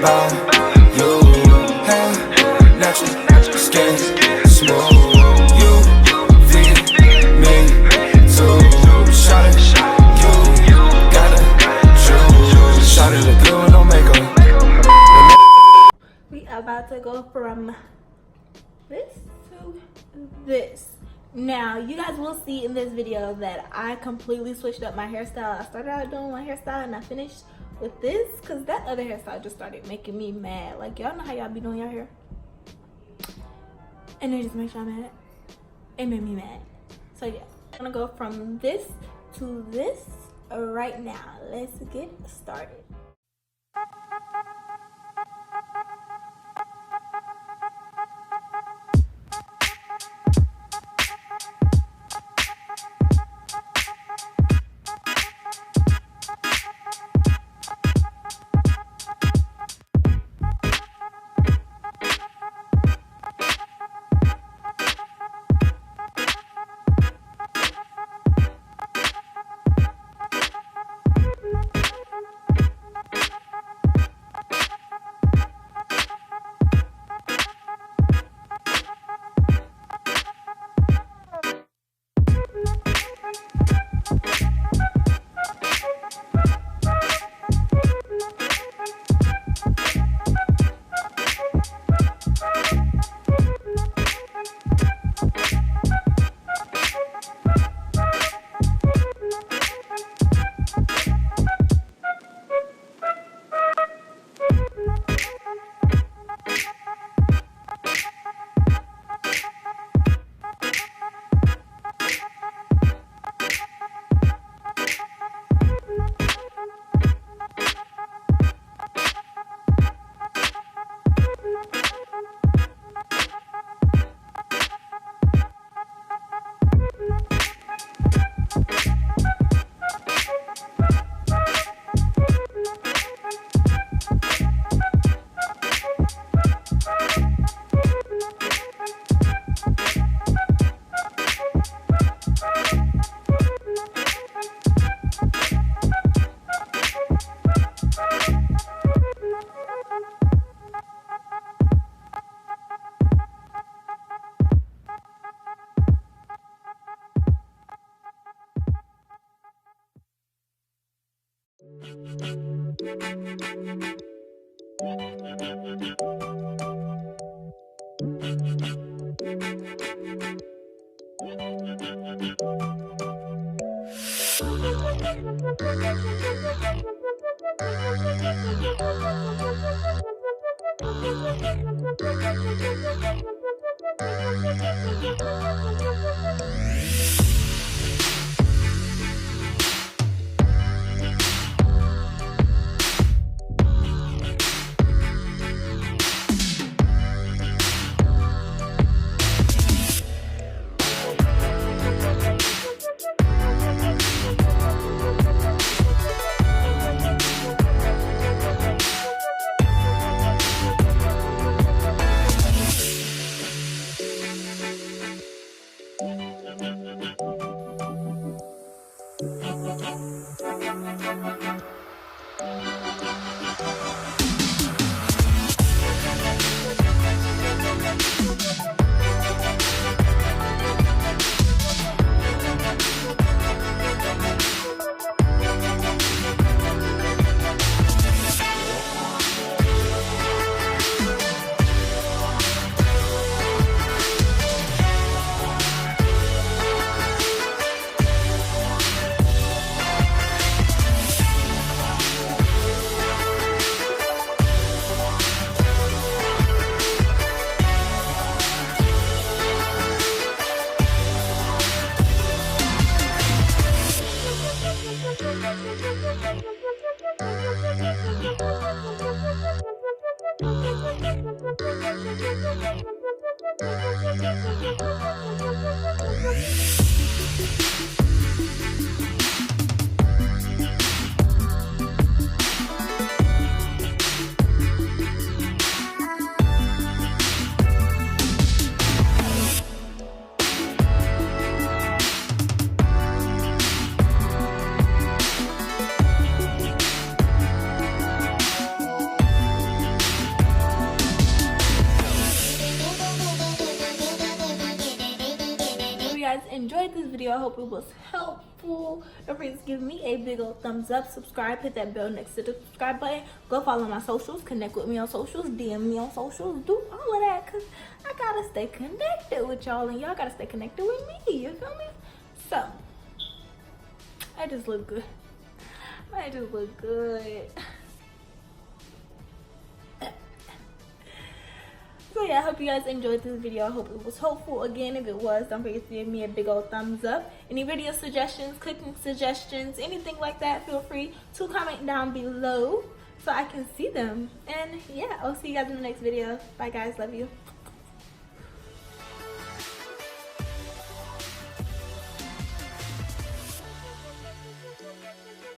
by you. Hair natural, skin smooth. You feed me too. Shot it, you gotta choose. Shot it, look good with no makeup. We are about to go from this to this. Now, you guys will see in this video that I completely switched up my hairstyle. I started out doing one hairstyle and I finished with this because that other hairstyle just started making me mad. Like, y'all know how y'all be doing your hair? And it just makes y'all mad. It made me mad. So yeah, I'm gonna go from this to this right now. Let's get started. enjoyed this video. I hope it was helpful. Don't forget to give me a big old thumbs up, subscribe, hit that bell next to the subscribe button. Go follow my socials, connect with me on socials, DM me on socials, do all of that, because I gotta stay connected with y'all and y'all gotta stay connected with me, you feel me? So, I just look good. I just look good. So yeah, I hope you guys enjoyed this video. I hope it was helpful. Again, if it was, don't forget to give me a big old thumbs up. Any video suggestions, cooking suggestions, anything like that, feel free to comment down below so I can see them. And yeah, I'll see you guys in the next video. Bye guys, love you.